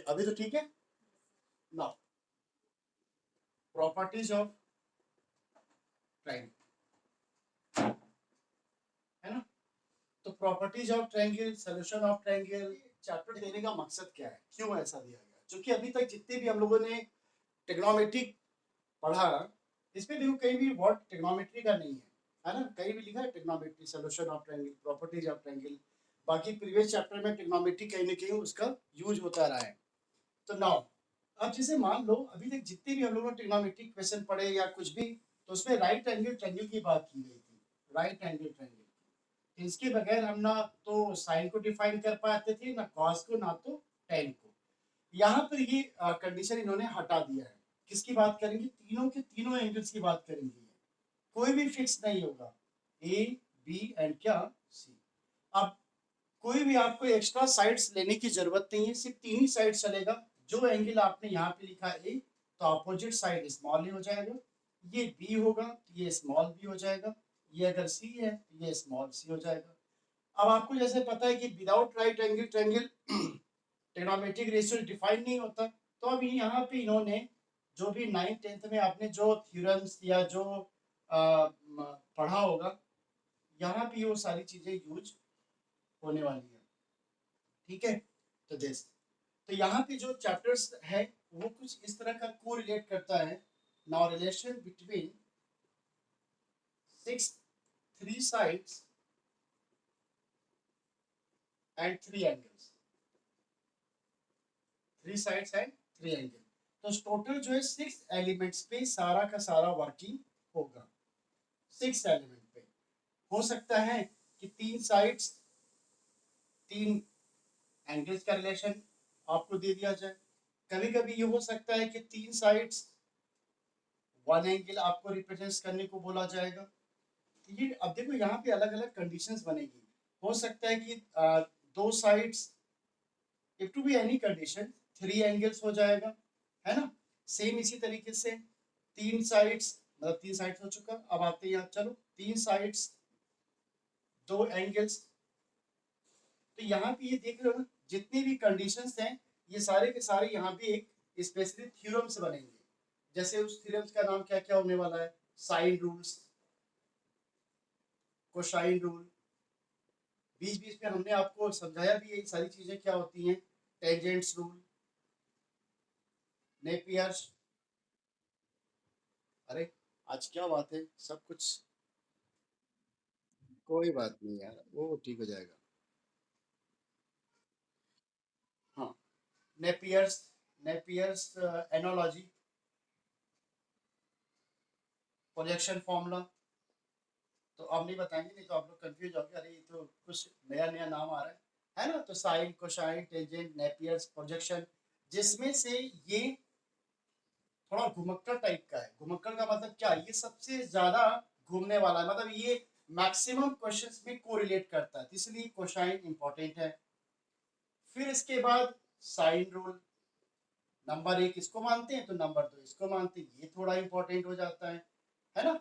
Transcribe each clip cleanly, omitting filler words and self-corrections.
अभी तो ठीक है ना। प्रॉपर्टीज ऑफ ट्रायंगल है ना। तो properties of triangle, solution of triangle chapter देने का मकसद क्या है, क्यों ऐसा दिया गया? क्योंकि अभी तक जितने भी हम लोगों ने ट्रिग्नोमेट्रिक पढ़ा, इसमें देखो कहीं भी वर्ड ट्रिग्नोमेट्री का नहीं है ना। कहीं भी लिखा है trigonometry, solution of triangle, properties of triangle. बाकी प्रीवियस चैप्टर में ट्रिग्नोमेट्री कहीं ना कहीं उसका यूज होता रहा है। तो नाउ अब जैसे मान लो अभी तक जितने भी हम लोगों ने ट्रिग्नोमेट्रिक क्वेश्चन पढ़े या कुछ भी, तो उसमें राइट एंगल ट्रायंगल की बात की गई थी, राइट एंगल ट्रायंगल। इसके बगैर हम ना तो साइन को डिफाइन कर पाते थे, ना कॉस को, ना तो टेन को। यहाँ पर ये कंडीशन इन्होंने हटा दिया है। किसकी बात करेंगे? तीनों के तीनों एंगल्स की बात करेंगे। कोई भी फिक्स नहीं होगा, ए बी एंड क्या सी। अब कोई भी आपको एक्स्ट्रा साइड्स लेने की जरूरत नहीं है, सिर्फ तीन ही साइड चलेगा। जो एंगल आपने यहाँ पे लिखा ए, तो अपोजिट साइड स्मॉल ए हो जाएगा। ये बी होगा तो ये स्मॉल बी हो जाएगा। ये अगर सी है तो ये स्मॉल सी हो जाएगा। अब आपको जैसे पता है कि without right angle triangle trigonometric ratio define नहीं होता। तो अब यहाँ पे इन्होंने जो भी 9th 10th में आपने जो थ्योरम्स या जो पढ़ा होगा, यहाँ पे वो सारी चीजें यूज होने वाली है। ठीक है, तो दिस, तो यहाँ पे जो चैप्टर्स है वो कुछ इस तरह का को रिलेट करता है। Now relation between six three sides and three angles, three sides and three angle. तो टोटल जो है 6 एलिमेंट्स पे सारा का सारा वर्किंग होगा। 6 एलिमेंट पे हो सकता है कि तीन साइड्स, तीन एंगल्स का रिलेशन आपको दे दिया जाए। कभी कभी ये हो सकता है कि तीन साइड्स वन एंगल आपको रिप्रेजेंट करने को बोला जाएगा। ये अब देखो यहाँ पे अलग अलग कंडीशंस बनेगी। हो सकता है कि दो sides, if to be any condition, three angles हो जाएगा, है ना। सेम इसी तरीके से तीन साइड्स, मतलब तीन साइड्स हो चुका। अब आते हैं यहाँ, चलो तीन साइड्स दो एंगल्स। तो यहाँ पे ये देख रहे हो ना, जितनी भी कंडीशंस हैं ये सारे के सारे यहाँ पे एक स्पेशली थ्योरम से बनेंगे। जैसे उस थ्योरम्स का नाम क्या क्या होने वाला है? Sine rules, cosine rule. बीच बीच में हमने आपको समझाया भी ये सारी चीजें क्या होती हैं। Tangents rule, Napier's. अरे आज क्या बात है, सब कुछ। कोई बात नहीं यार, वो ठीक हो जाएगा। हाँ, Napier's, Napier's analogy, projection formula. तो अब नहीं बताएंगे, नहीं तो आप लोग कंफ्यूज हो गए, अरे ये तो कुछ नया नया नाम आ रहा है ना। तो sine, cosine, tangent, Napier's, projection, जिसमें से ये थोड़ा घुमक्कड़ टाइप का है। घुमक्कड़ का मतलब क्या? ये सबसे ज्यादा घूमने वाला है, मतलब ये मैक्सिमम क्वेश्चंस में कोरिलेट करता है, इसलिए कोसाइन इंपॉर्टेंट है। फिर इसके बाद साइन रूल, नंबर एक इसको मानते हैं तो नंबर दो इसको मानते हैं, ये थोड़ा इंपॉर्टेंट हो जाता है ना।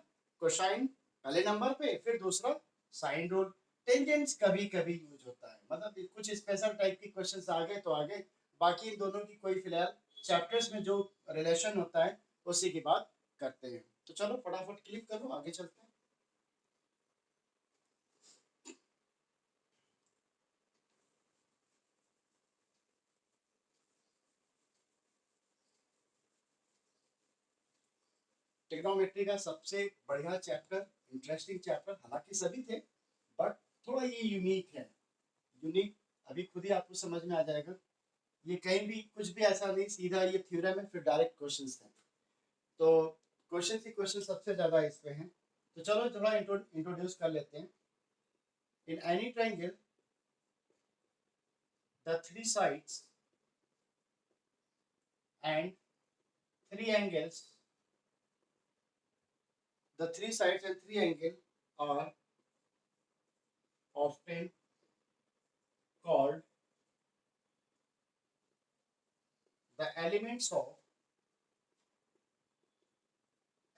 कोसाइन पहले नंबर पे, फिर दूसरा साइन रूल। टेंजेंट्स कभी कभी यूज होता है, मतलब कुछ स्पेशल टाइप के क्वेश्चंस आ गए तो आ गए। बाकी इन दोनों की कोई फिलहाल चैप्टर्स में जो रिलेशन होता है उसी की बात करते हैं। तो चलो फटाफट क्लिक करो, आगे चलते हैं। ट्रिग्नोमेट्री का सबसे बढ़िया चैप्टर, इंटरेस्टिंग चैप्टर, हालांकि सभी थे बट थोड़ा ये यूनिक है। यूनिक अभी खुद ही आपको समझ में आ जाएगा। ये कहीं भी कुछ भी ऐसा नहीं, सीधा ये थ्योरम है फिर डायरेक्ट क्वेश्चंस हैं। तो क्वेश्चन ही क्वेश्चन सबसे ज्यादा इस पे हैं। तो चलो थोड़ा इंट्रोड्यूस कर लेते हैं। In any triangle the three sides and three angles, the three sides and three angles are often called the elements of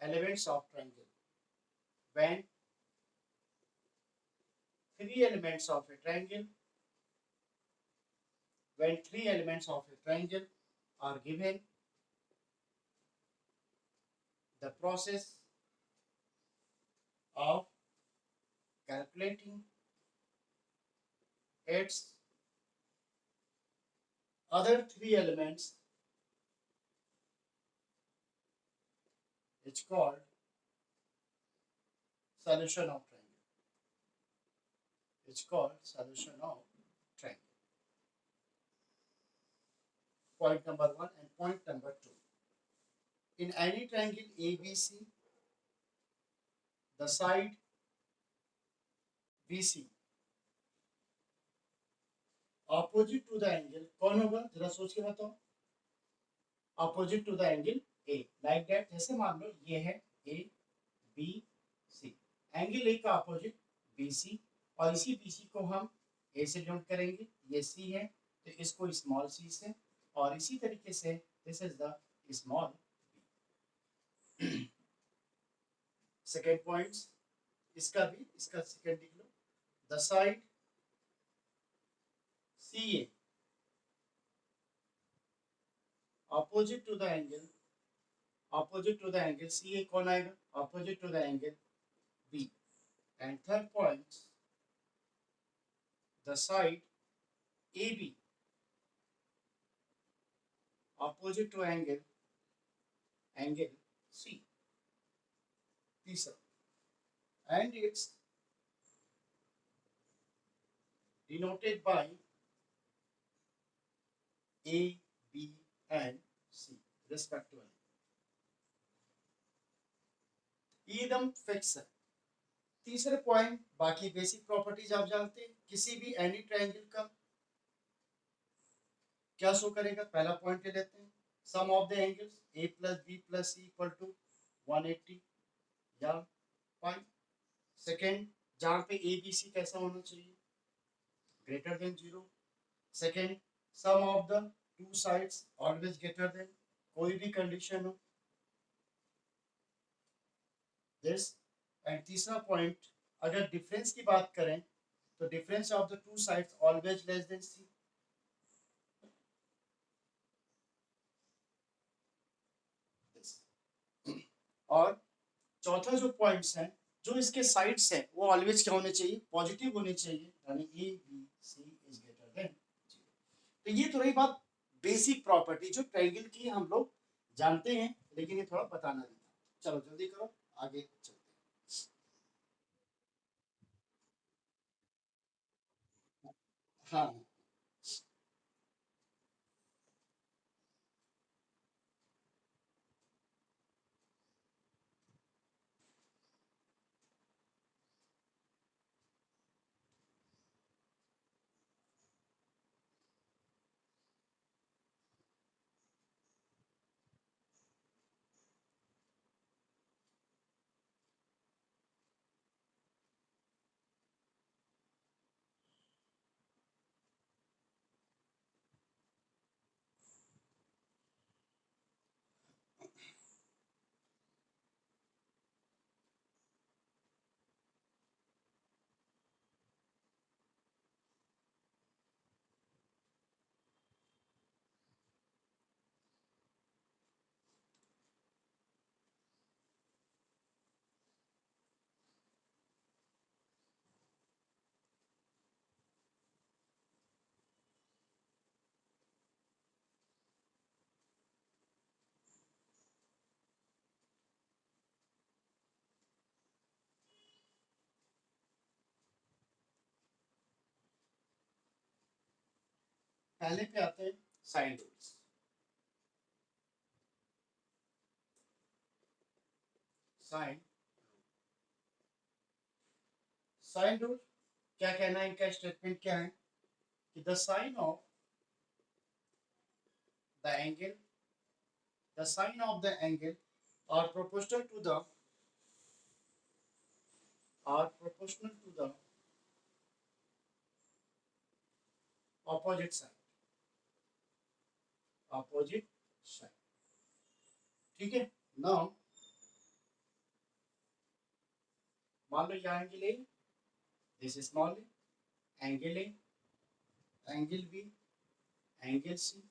triangle. When three elements of a triangle, when three elements of a triangle are given. The process of calculating its other three elements is called solution of triangle. It's called solution of triangle. Point number one and point number two. In any triangle ABC, the side BC opposite to the angle कौन होगा जरा सोच के बताओ opposite to the angle A like that जैसे मान लो ये है A B C angle A का opposite BC और इसी BC को हम A से डिनोट करेंगे ये C है तो इसको स्मॉल c से और इसी तरीके से this is the small b second point इसका भी इसका सेकेंड लिख लो the side CA opposite to the angle CA कौन आएगा opposite to the angle B and third point the side AB opposite to angle C तीसरा and it's denoted by A, B and C respectively. एकदम fix है तीसरे point बाकी basic properties आप जानते हैं किसी भी एनी ट्रायंगल का क्या शो करेगा पहला पॉइंट ले लेते हैं sum of the angles A plus B plus C equal to 180 या पाई सेकेंड जहां पे ABC कैसा होना चाहिए greater than 0 second sum of the two sides always greater than कोई भी कंडीशन हो दिस एंड तीसरा पॉइंट अगर डिफरेंस की बात करें तो difference of the two sides always less than c और चौथा जो पॉइंट्स हैं जो इसके साइड्स हैं वो ऑलवेज क्या होने चाहिए पॉजिटिव होने चाहिए यानी A B C is greater than 0 तो ये तो रही बात बेसिक प्रॉपर्टी जो ट्रायंगल की हम लोग जानते हैं लेकिन ये थोड़ा बताना नहीं था चलो जल्दी करो आगे चलते हैं हाँ पहले पे आते हैं sine rules sine sine rule क्या कहना है इनका स्टेटमेंट क्या है कि the sine of the angle the sine of the angle are proportional to the opposite side ठीक है नाउ मान लो यहाँ angle A this small angle A angle B angle C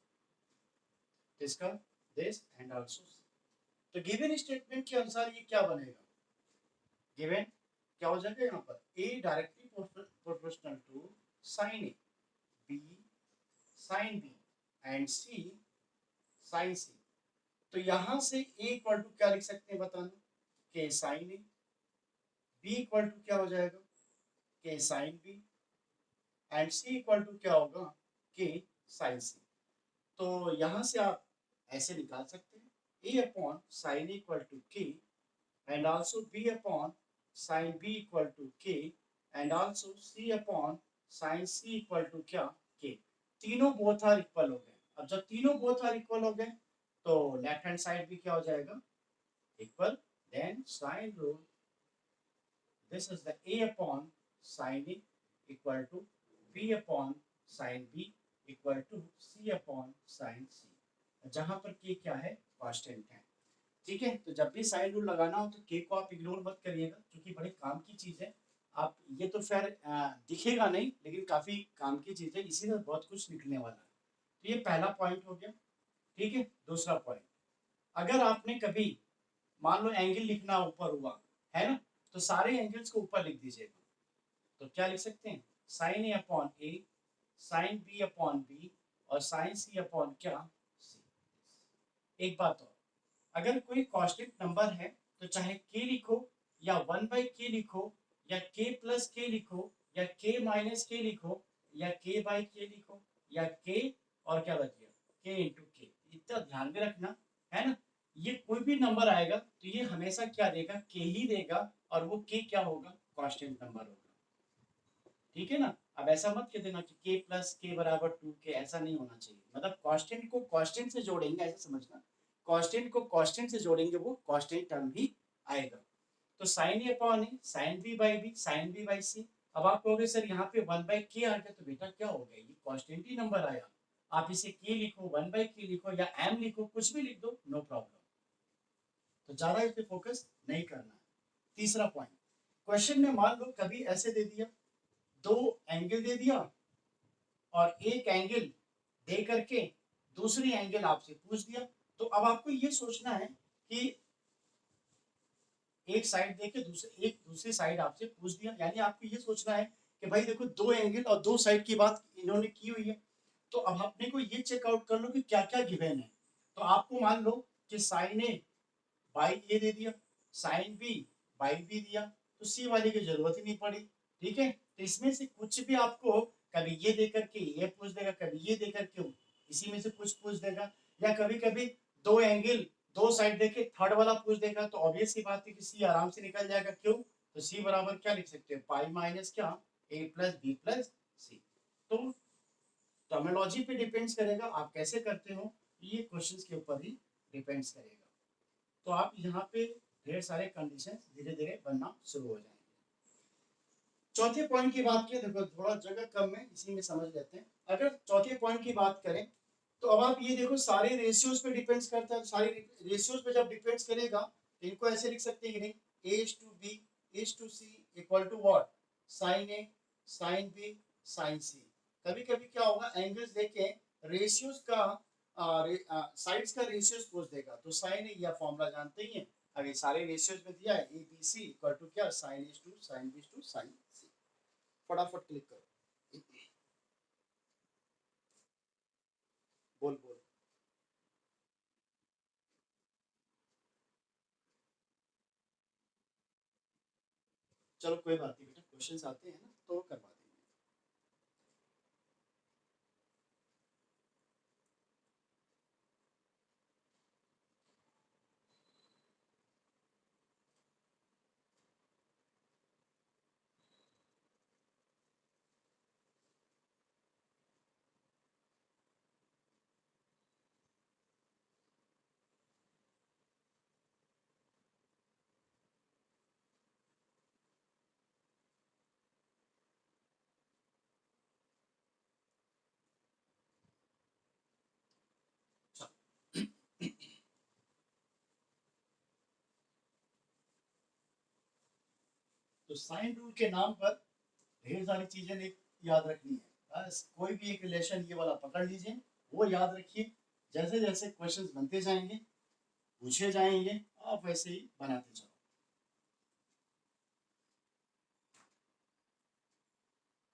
किसका, दिस एंड आल्सो। तो गिवन स्टेटमेंट के अनुसार ये क्या बनेगा, गिवन क्या हो जाएगा यहाँ पर, a directly proportional to sine A, b sine B and c sine c. तो यहां से ए इक्वल टू क्या लिख सकते हैं बताना, के sine A, B equal to क्या हो जाएगा, के sine B and C equal to क्या होगा, के साइन सी। तो यहां से आप ऐसे निकाल सकते हैं a upon sine equal to k and also b upon sine b equal to k and also c upon sine c equal to क्या, के। तीनों बोथ आर इक्वल हो गए। अब जब तीनों बोथ आर इक्वल हो गए तो लेफ्ट हैंड साइड भी क्या हो जाएगा, equal, then sine rule, this is the a upon sin a equal to b upon sin b equal to c upon sin c, जहां पर k क्या है, कांस्टेंट है। ठीक है, तो जब भी साइन रूल लगाना हो तो k को आप इग्नोर मत करिएगा, क्योंकि बड़े काम की चीज है। आप ये तो फिर दिखेगा नहीं, लेकिन काफी काम की चीज है, इसी में बहुत कुछ निकलने वाला है। तो ये पहला पॉइंट हो गया। ठीक है, दूसरा पॉइंट, अगर आपने कभी मान लो एंगल लिखना ऊपर हुआ है ना, तो सारे एंगल्स को ऊपर लिख दीजिएगा। तो क्या लिख सकते हैं, sign a upon a, sine B upon B और साइन सी अपॉन क्या, सी। एक बात और, अगर कोई कांस्टेंट नंबर है तो चाहे के लिखो या 1/k लिखो या k प्लस के लिखो या k माइनस के लिखो या k/k लिखो या k और क्या बच गया, k इंटू के। इतना ध्यान में रखना है ना, ये कोई भी नंबर आएगा तो ये हमेशा क्या देगा, k ही देगा, और वो k क्या होगा, कांस्टेंट नंबर होगा। ठीक है ना, अब ऐसा मत कह देना कि k प्लस के बराबर 2k, ऐसा नहीं होना चाहिए। मतलब कांस्टेंट को कांस्टेंट से जोड़ेंगे, ऐसा समझना, कांस्टेंट को कांस्टेंट से जोड़ेंगे, वो कांस्टेंट टर्म ही आएगा। तो sine a upon a, sine b by b, sine b by c. अब आप कहोगे सर यहाँ पे 1/k आ गया, तो बेटा क्या हो गया, ये कांस्टेंट ही नंबर आया। आप इसे k लिखो, 1/k लिखो या m लिखो, कुछ भी लिख दो, नो प्रॉब्लम। तो ज्यादा इस पे फोकस नहीं करना है। तीसरा पॉइंट, क्वेश्चन में मान लो कभी ऐसे दे दिया, दो एंगल दे दिया और एक एंगल दे करके दूसरी एंगल आपसे पूछ दिया। तो अब आपको ये सोचना है कि एक साइड देके दूसरी साइड आपसे पूछ दिया, यानी आपको ये सोचना है कि भाई देखो दो एंगल और दो साइड की बात इन्होंने की हुई है, तो अब अपने को ये चेकआउट कर लो कि क्या क्या गिवन है। तो आपको मान लो कि साइन ए बाई ए दे दिया, साइन बी बाई बी दिया, तो सी वाली की जरूरत ही नहीं पड़ी। ठीक है, तो इसमें से कुछ भी आपको कभी ये दे करके ये पूछ देगा, कभी ये दे करके इसी में से कुछ पूछ देगा, या कभी कभी दो एंगल दो साइड देके थर्ड वाला पूछ देगा। तो ऑब्वियस सी बात है कि सी आराम से निकल जाएगा। क्यों, तो सी बराबर क्या लिख सकते हैं, पाई माइनस क्या, ए प्लस बी प्लस सी। तो टर्मिनोलॉजी पे डिपेंड्स करेगा आप कैसे करते हो, ये क्वेश्चंस के ऊपर ही डिपेंड्स करेगा। तो आप यहाँ पे ढेर सारे कंडीशन धीरे धीरे बनना शुरू हो जाएंगे। चौथे पॉइंट की बात करें, देखो थोड़ा जगह कम है, इसी में समझ लेते हैं। अगर चौथे पॉइंट की बात करें तो अब आप ये देखो सारे रेशियोज पे डिपेंड्स करता है। सारे रेशियोज पे जब डिपेंड्स करेगा तो इनको ऐसे लिख सकते हैं कि नहीं, a/b a/c equal to what, sine a sine b sine c. कभी कभी क्या होगा, एंगल्स देके रेशियोज का साइड्स का रेशियोज पूछ देगा, तो साइन ए या फॉर्मूला जानते ही हैं। अगर सारे रेशियोज में दिया है a B c equal to क्या, sine a to sine b to sine c. फटाफट क्लिक करो, बोल बोल। चलो कोई बात नहीं बेटा, क्वेश्चंस आते हैं ना तो करवा देंगे। तो साइन रूल के नाम पर ढेर सारी चीजें याद रखनी है। बस कोई भी एक रिलेशन ये वाला पकड़ लीजिए, वो याद रखिए। जैसे जैसे क्वेश्चंस बनते जाएंगे, पूछे जाएंगे, आप वैसे ही बनाते जाओ।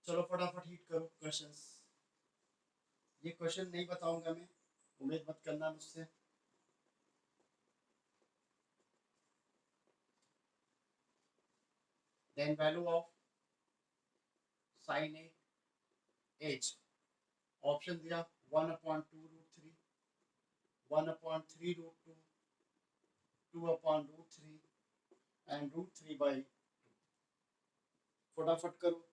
चलो फटाफट हिट करो क्वेश्चंस। ये क्वेश्चन नहीं बताऊंगा मैं, उम्मीद मत करना मुझसे। Then value of sine A H, option दिया 1/2√3, 1/3√2, 2/√3 एंड √3/2। फटाफट करो।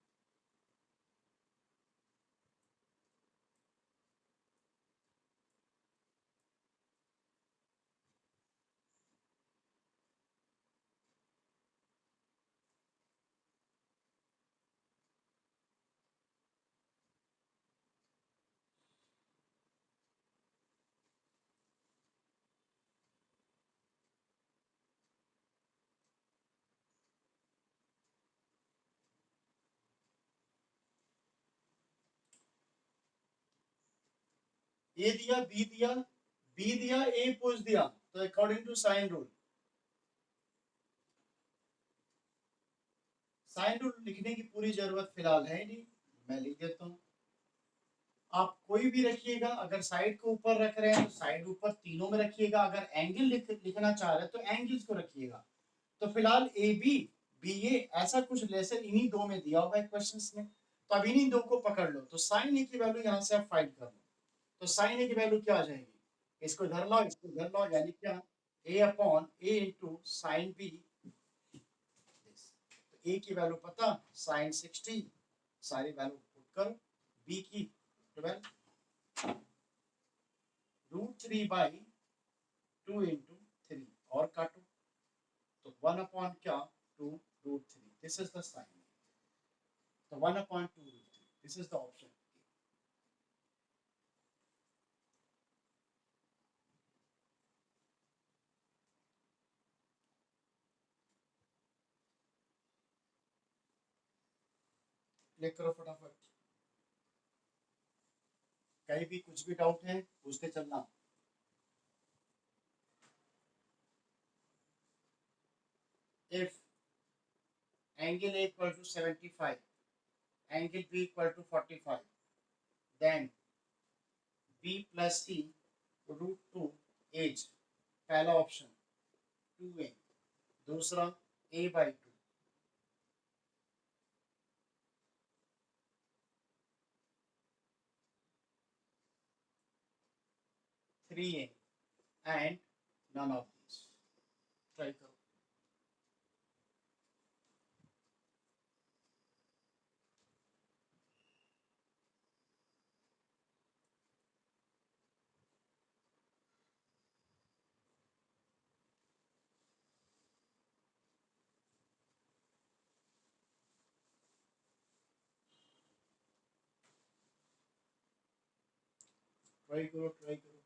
ए दिया, बी दिया, बी दिया, ए पूछ दिया, तो according to sine rule, sine rule लिखने की पूरी जरूरत फिलहाल है नहीं, मैं लिख देता हूँ। आप कोई भी रखिएगा, अगर साइड को ऊपर रख रहे हैं तो साइड ऊपर तीनों में रखिएगा, अगर एंगल लिखना चाह रहे हैं तो एंगल्स को रखिएगा। तो फिलहाल ए बी, बी ए, ऐसा कुछ लेसन इन्हीं दो में दिया हुआ है क्वेश्चंस में, तो अब इन्हीं दो को पकड़ लो। तो साइन ए की वैल्यू यहाँ से आप फाइंड कर लो। तो साइन ए की वैल्यू क्या आ जाएगी, इसको इधर लाओ, इसको इधर लाओ, यानी क्या, ए अपॉन ए इंटू साइन बी। तो ए की वैल्यू पता, साइन 60, सारी वैल्यू पुट करो, बी की 12, √3/2 इंटू 3, और काटो, तो 1 क्या, 2√3, दिस इज द साइन। तो 1/2√3, this is the option. Click करो फटाफट, कहीं भी कुछ भी डाउट है पूछते चलना। If angle A equal to 75, angle B equal to 45, then B plus C √2 h, पहला ऑप्शन 2a, दूसरा a/2, three A and none of this. Try करो। ट्राई करो, ट्राई करो।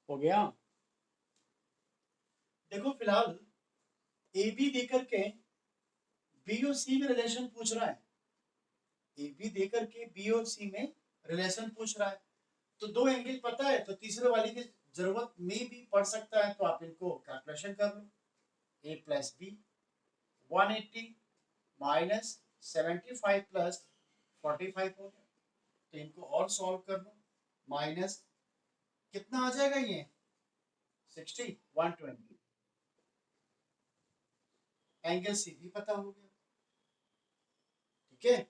हो गया। देखो फिलहाल ए बी देकर के बी और सी में रिलेशन पूछ रहा है, ए बी देकर के बी और सी में रिलेशन पूछ रहा है, तो दो एंगल पता है तो तीसरे वाली की जरूरत में भी पड़ सकता है, तो आप इनको कैलकुलेशन कर लो। ए प्लस बी 180 माइनस 75 प्लस 45 हो गया, तो इनको और सॉल्व कर लो। माइनस कितना आ जाएगा ये 60 120, एंगल सी भी पता हो गया। ठीक है,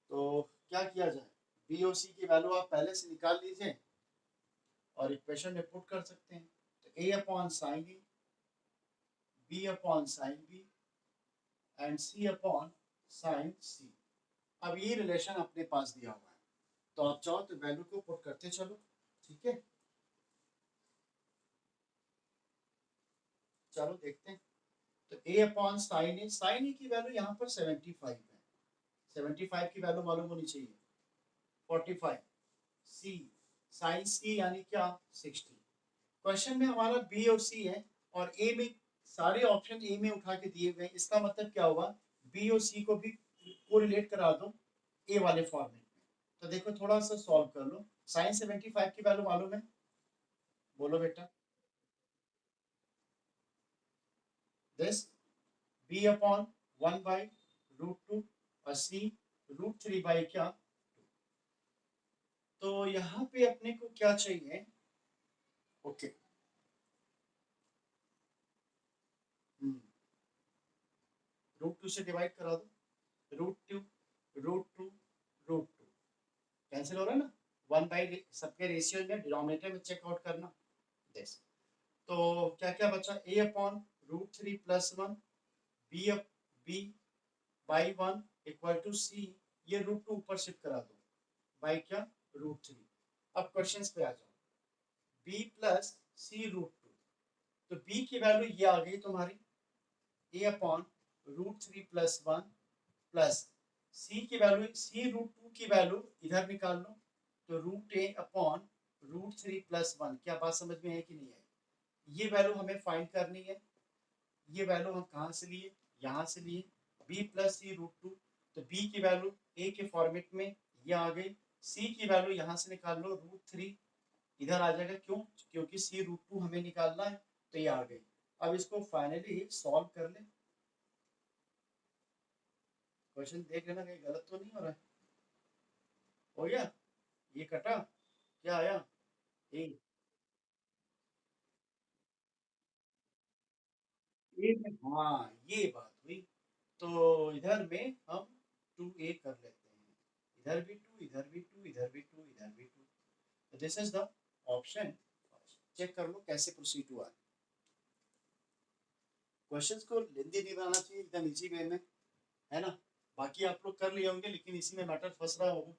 तो क्या किया जाए, बी और सी की वैल्यू आप पहले से निकाल लीजिए और इक्वेशन में पुट कर सकते हैं। तो a upon sine A, b upon sine B and c upon sine c. अब ये रिलेशन अपने पास दिया हुआ है, तो आप चाहो तो वैल्यू को पुट करते चलो। ठीक है, चलो देखते हैं। तो a upon sine a, sign ए की वैल्यू यहाँ पर 75 है, 75 की वैल्यू मालूम होनी चाहिए 45। सी साइन सी यानी क्या 60। क्वेश्चन में हमारा बी और सी है और ए में सारे ऑप्शन ए में उठा के दिए हुए हैं, इसका मतलब क्या हुआ, बी और सी को भी कोरिलेट करा दो ए वाले फॉर्मेट में। तो देखो थोड़ा सा सॉल्व कर लो। साइन 75 की वैल्यू मालूम है, बोलो बेटा। दिस बी अपॉन 1 बाई √2 और सी √3 बाई क्या। तो यहाँ पे अपने को क्या चाहिए, ओके √2 से डिवाइड करा दो, √2 √2 √2 कैंसिल हो रहा है ना, 1 बाई सबके रेशियो में डिनोमिनेटर में चेकआउट करना। दिस तो क्या क्या बचा, a upon √3 plus 1 b b by 1 equal to c, ये √2 ऊपर शिफ्ट करा दो बाई क्या √3। अब क्वेश्चंस पे आ जाओ, बी प्लस सी √2, तो बी की वैल्यू ये आ गई तुम्हारी ए अपॉन √3 प्लस 1 प्लस सी की वैल्यू, सी √2 की वैल्यू इधर निकाल लो, तो √a अपॉन √3 प्लस 1। क्या बात समझ में है कि नहीं है, ये वैल्यू हमें फाइंड करनी है। ये वैल्यू हम कहाँ से लिए, यहाँ से लिए, b प्लस सी √2, तो b की वैल्यू a के फॉर्मेट में ये आ गई, c की वैल्यू यहाँ से निकाल लो √3 इधर आ जाएगा, क्यों, क्योंकि c √2 हमें निकालना है, तो ये आ गई। अब इसको फाइनली सॉल्व कर ले। क्वेश्चन देख लेना कहीं गलत तो नहीं हो रहा है। हो गया, ये कटा, क्या आया ए, ए में हाँ ये बात हुई, तो इधर में हम 2a कर लेते हैं, इधर भी 2 इधर भी 2 इधर भी 2 इधर भी 2। This is the option. Check कर लो कैसे प्रोसीड हुआ है। क्वेश्चंस को लेंदी नहीं बनाना चाहिए, एकदम इजी वे में, है ना। बाकी आप लोग कर लिए होंगे लेकिन इसी में मैटर फंस रहा होगा।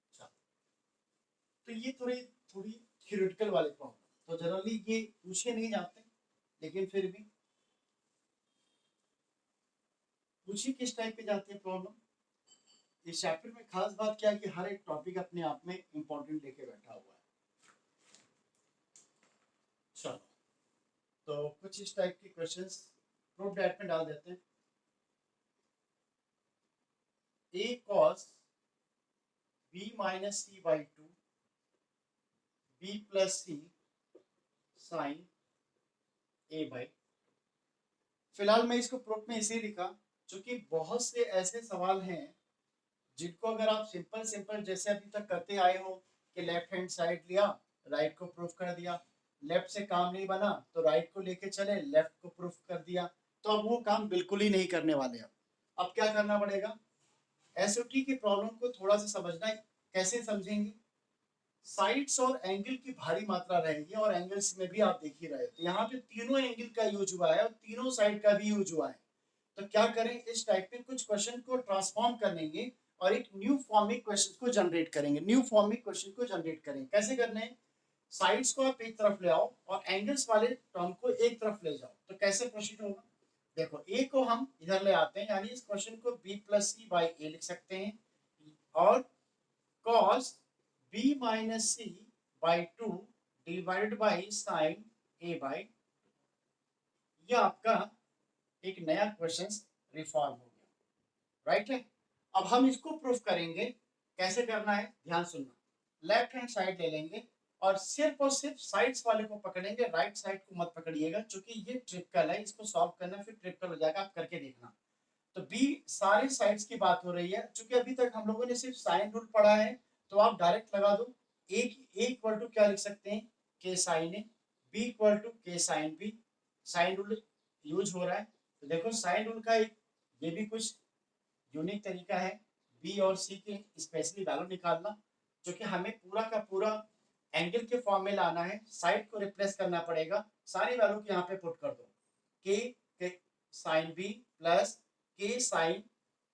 अच्छा, तो ये थोड़ी थोड़ी थ्योरेटिकल वाले प्रॉब्लम, तो जनरली ये पूछे नहीं जाते, लेकिन फिर भी पूछी किस टाइप के जाती है प्रॉब्लम। इस चैप्टर में खास बात क्या है कि हर एक टॉपिक अपने आप में इंपॉर्टेंट लेके बैठा हुआ है। चलो, तो कुछ इस टाइप के क्वेश्चंस प्रूफ डैट में डाल देते हैं। a cos b minus C by 2 b plus C sine a by. फिलहाल मैं इसको प्रूफ में इसे लिखा क्योंकि बहुत से ऐसे सवाल हैं जिनको अगर आप सिंपल सिंपल जैसे अभी तक करते आए हो कि लेफ्ट हैंड साइड लिया, राइट को प्रूफ कर दिया, लेफ्ट से काम नहीं बना तो राइट को लेके चले, लेफ्ट को प्रूफ कर दिया, तो अब वो काम बिल्कुल ही नहीं करने वाले। अब क्या करना पड़ेगा, एसओटी की प्रॉब्लम को थोड़ा सा समझना है। कैसे समझेंगे, साइड्स और एंगल की भारी मात्रा रहेगी और एंगल्स में भी आप देख ही रहे, तो यहाँ पे तीनों एंगल का यूज हुआ है और तीनों साइड का भी यूज हुआ है। तो क्या करें, इस टाइप के कुछ क्वेश्चन को ट्रांसफॉर्म करेंगे और एक न्यू फॉर्मिक क्वेश्चन को जनरेट करेंगे। न्यू फॉर्मिक क्वेश्चन को जनरेट करेंगे, कैसे करने हैं, साइड्स को आप एक तरफ ले आओ और एंगल्स वाले टर्म को एक तरफ ले जाओ। तो कैसे प्रोसीड होगा, देखो ए को हम इधर ले आते हैं, यानी इस क्वेश्चन को B plus C by A लिख सकते हैं, और cos b minus C by two divided by sine A by, यह आपका एक नया क्वेश्चन रिफॉर्म हो गया, राइट है। अब हम इसको प्रूफ करेंगे, कैसे करना है ध्यान सुनना। लेफ्ट हैंड साइड ले लेंगे और सिर्फ साइड्स वाले को पकड़ेंगे, राइट साइड को मत पकड़िएगा, क्योंकि ये ट्रिपल है, इसको सॉल्व करना फिर ट्रिपल हो जाएगा, आप करके देखना। तो बी सारे साइड्स की बात हो रही है, क्योंकि अभी तक हम लोगों ने सिर्फ साइन रूल पढ़ा है, तो आप डायरेक्ट लगा दो। ए इक्वल टू क्या लिख सकते हैं, k sine A, B equal to k sine b, sine rule use हो रहा है। तो देखो साइन रूल का एक ये भी कुछ यूनिक तरीका है, बी और सी के स्पेशली वैल्यू निकालना, जो कि हमें पूरा का पूरा एंगल के फॉर्म में लाना है, साइड को रिप्लेस करना पड़ेगा, सारी वैल्यू को यहाँ पे पुट कर दो, के साइन बी प्लस के साइन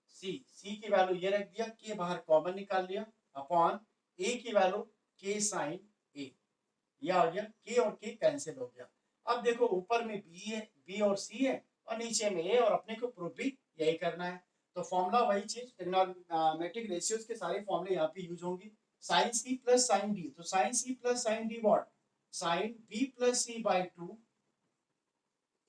सी, सी की वैल्यू ये रख दिया, के बाहर कॉमन निकाल लिया, अपॉन ए की वैल्यू के साइन ए, यह आ गया, के और के कैंसिल हो गया। अब देखो ऊपर में बी है, बी और सी है, और नीचे में ए, और अपने को प्रूफ भी यही करना है। तो फॉर्मूला वही चीज, ट्रिग्नोमेट्रिक रेशियोज के सारे फॉर्मूले यहाँ पे यूज होंगे। साइन सी प्लस साइन डी, तो sine C plus sine d what, sine B plus C by two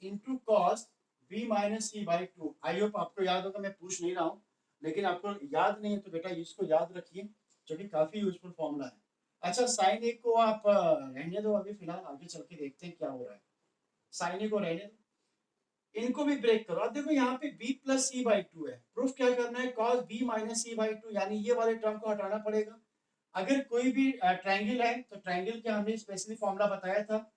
into cos B minus C by two. I hope आपको याद होगा, मैं पूछ नहीं रहा हूँ, लेकिन आपको याद नहीं है तो बेटा इसको याद रखिए, जो कि काफी यूजफुल फॉर्मूला है। अच्छा साइन ए को आप रहने दो अभी फिलहाल, आगे चल के देखते हैं क्या हो रहा है। साइन ए को रहने दो, इनको भी ब्रेक करो। अब देखो यहाँ पे b plus C by two है, प्रूफ क्या करना है, cos b minus C by two, यानी ये वाले टर्म को हटाना पड़ेगा। अगर कोई भी ट्रायंगल है तो ट्रायंगल का हमने स्पेशली फॉर्मूला बताया था,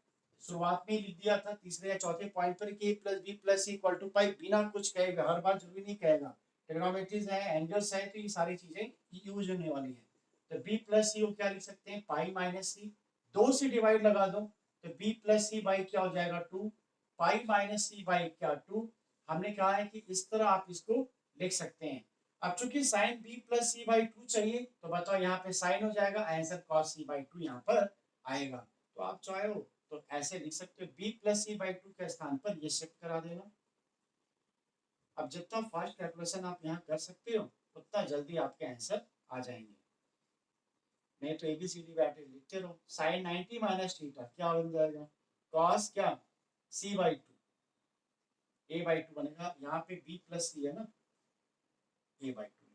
शुरुआत में ही लिख दिया था तीसरे या चौथे पॉइंट पर, कि plus B plus C equal to pi, बिना कुछ कहेगा, हर बार जरूरी नहीं कहेगा, ट्रिग्नोमेट्रीज है, एंगल्स है, तो ये सारी चीजें यूज होने वाली है। तो b प्लस सी को क्या लिख सकते हैं, पाई माइनस सी, दो से डिवाइड लगा दो, तो b प्लस सी बाई क्या हो जाएगा, two, pi minus C by क्या, टू। हमने कहा है कि इस तरह आप इसको लिख सकते हैं। अब चूंकि sine B plus C by two चाहिए, तो बताओ यहाँ पे साइन हो जाएगा, answer cos C by two यहाँ पर आएगा। तो आप चाहे हो तो ऐसे लिख सकते हो, B plus C by two के स्थान पर ये शिफ्ट करा देना। अब जितना फास्ट कैलकुलेशन आप यहाँ कर सकते हो, उतना जल्दी आपके आंसर आ जाएंगे। नहीं तो एबीसीडी बैठे लिखते रहो, साइन 90 माइनस थीटा क्या बन जाएगा, कॉस क्या, c by two, A by two बनेगा, यहाँ पे बी प्लस सी है ना, ए बाई टू।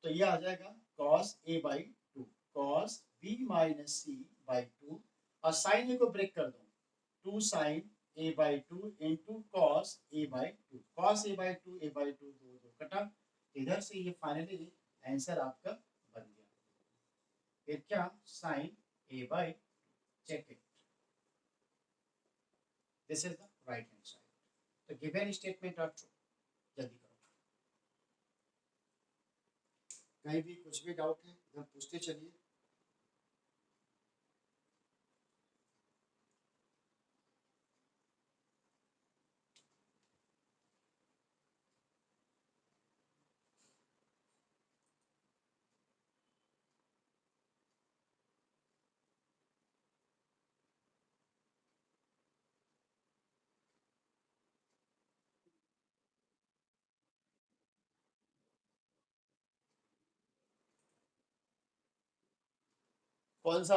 तो ये आ जाएगा cos A by two, cos B minus C by two, और साइन ए को ब्रेक कर दो, two sine A by two into cos A by two, cos A by two, A by two दो दो कटा, इधर से ये फाइनली आंसर आपका बन गया। फिर क्या, sine A by, check it, this is the right hand side. तो गिवन स्टेटमेंट आर ट्रू, जल्दी करो। कहीं भी कुछ भी डाउट है इधर पूछते चलिए। कौन सा,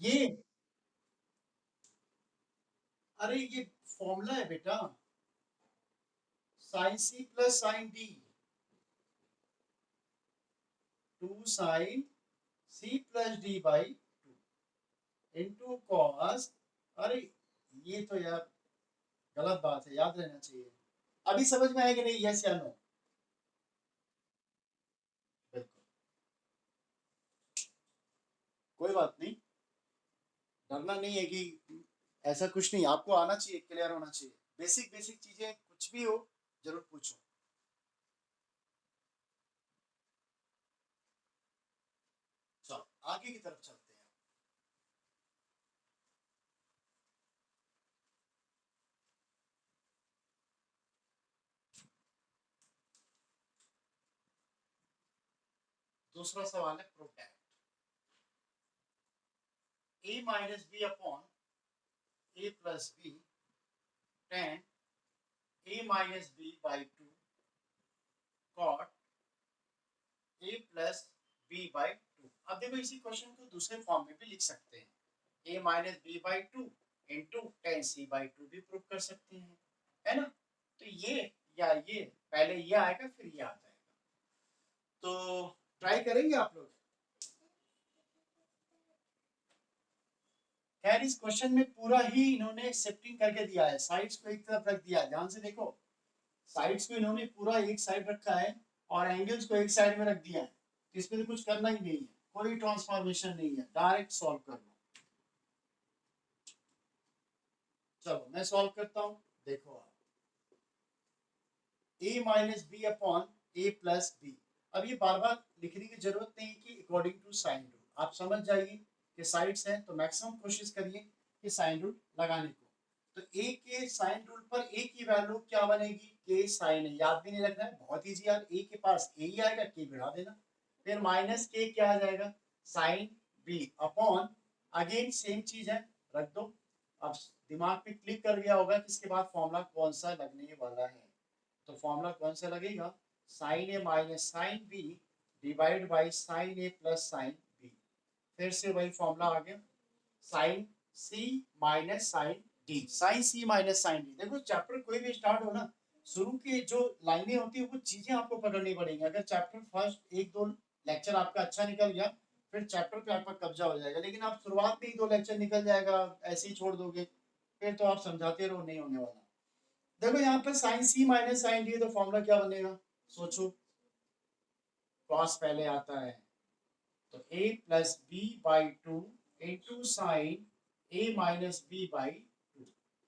ये, अरे ये फॉर्मूला है बेटा, sine C plus sine D, two sine C plus D by two into cos, अरे ये तो यार गलत बात है, याद रहना चाहिए। अभी समझ में आएगा नहीं, यस या नो, बिल्कुल कोई बात नहीं, डरना नहीं है कि ऐसा कुछ नहीं, आपको आना चाहिए, क्लियर होना चाहिए, बेसिक बेसिक चीजें कुछ भी हो जरूर पूछो। आगे की तरफ चलते हैं। दूसरा सवाल है product a minus B upon a plus B tan a minus B by 2 cot a plus B by 2। अब देखो इसी क्वेश्चन को दूसरे फॉर्म में भी लिख सकते हैं, a minus B by 2 into tan C by 2 भी प्रूव कर सकते हैं, है ना। तो ये या ये पहले ये आएगा फिर ये आ जाएगा, तो ट्राई करेंगे आप लोग। खैर इस क्वेश्चन में पूरा ही इन्होंने शिफ्टिंग करके दिया है, साइड्स को एक तरफ रख दिया है, ध्यान से देखो साइड्स को इन्होंने पूरा एक साइड रखा है और एंगल्स को एक साइड में रख दिया है, इसमें तो कुछ करना ही नहीं है, कोई ट्रांसफॉर्मेशन नहीं है, डायरेक्ट सॉल्व कर लो। चलो मैं सॉल्व करता हूँ, देखो आप a minus B upon A plus B. अब ये बार बार लिखने की जरूरत नहीं कि अकॉर्डिंग टू साइन रूल, आप समझ जाइए कि साइड्स हैं तो मैक्सिमम कोशिश करिए कि साइन रूल लगाने को। तो a के साइन रूल पर a की वैल्यू क्या बनेगी, k साइन है, याद भी नहीं रखना है, बहुत इजी यार, a के पास a ही आएगा, k बढ़ा देना, फिर माइनस k क्या आ जाएगा sine b upon, again same चीज है, रख दो। अब दिमाग पे क्लिक कर गया होगा कि इसके बाद फॉर्मूला कौन सा लगने वाला है, तो फॉर्मूला कौन सा लगेगा, sine A minus sine B divide by sine A plus sine B. फिर से वही फॉर्मूला आ गया, साइन सी माइनस साइन डी, साइन सी माइनस साइन डी। देखो चैप्टर कोई भी स्टार्ट हो ना, शुरू की जो लाइनें होती है वो चीजें आपको पकड़नी पड़ेंगी। अगर चैप्टर फर्स्ट एक दो लेक्चर आपका अच्छा निकल गया फिर चैप्टर पे आपका कब्जा हो जाएगा, लेकिन आप शुरुआत में ही दो लेक्चर निकल जाएगा ऐसे ही छोड़ दोगे फिर तो आप समझाते रहो, नहीं होने वाला। देखो यहाँ पर साइन सी माइनस साइन डी, तो फॉर्मूला क्या बनेगा, सोचो, कॉस पहले आता है तो a plus B by 2 into sine a minus B by 2।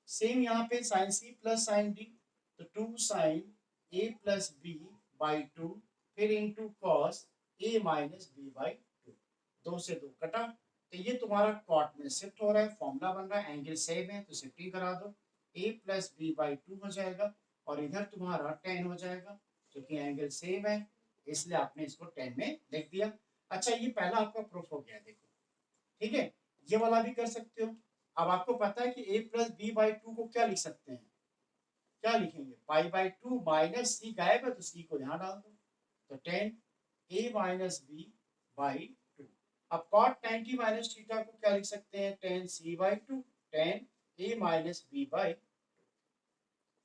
Same यहाँ पे साइन सी प्लस साइन डी, तो 2 sine a plus B by 2 फिर into cos a minus B by 2, दो से दो कटा, तो ये तुम्हारा कॉट में शिफ्ट हो रहा है, फॉर्मूला बन रहा है, एंगल सेम है तो शिफ्टिंग करा दो, a प्लस बी बाई 2 हो जाएगा और इधर तुम्हारा 10 हो जाएगा, क्योंकि एंगल सेम है इसलिए आपने इसको 10 में लिख दिया। अच्छा ये पहला आपका प्रूफ हो गया, देखो ठीक है, ये वाला भी कर सकते हो। अब आपको पता है कि a प्लस बी बाई 2 को क्या लिख सकते हैं, क्या लिखेंगे, पाई बाई 2 माइनस सी गायब है तो सी को यहाँ डाल दो, तो 10 a माइनस बी बाई 2। अब cot 90 माइनस थीटा को क्या लिख सकते हैं, 10 c by 2 10 a minus B by.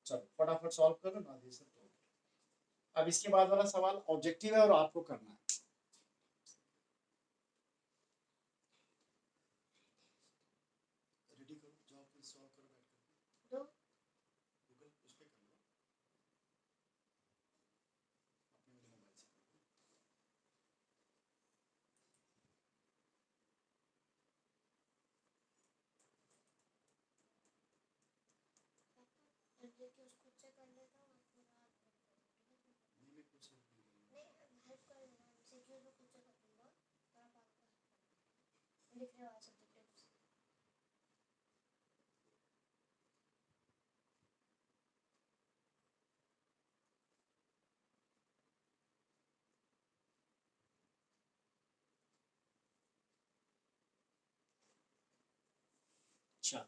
चलो फटाफट सॉल्व करो ना, दे सकते हो। अब इसके बाद वाला सवाल ऑब्जेक्टिव है और आपको करना है। रेडी करो, जाओ फिर सॉल्व करो बैठ कर, गूगल उस पे कर लो, अपने वाले मोबाइल से कर लो। नहीं मैं कुछ नहीं अच्छा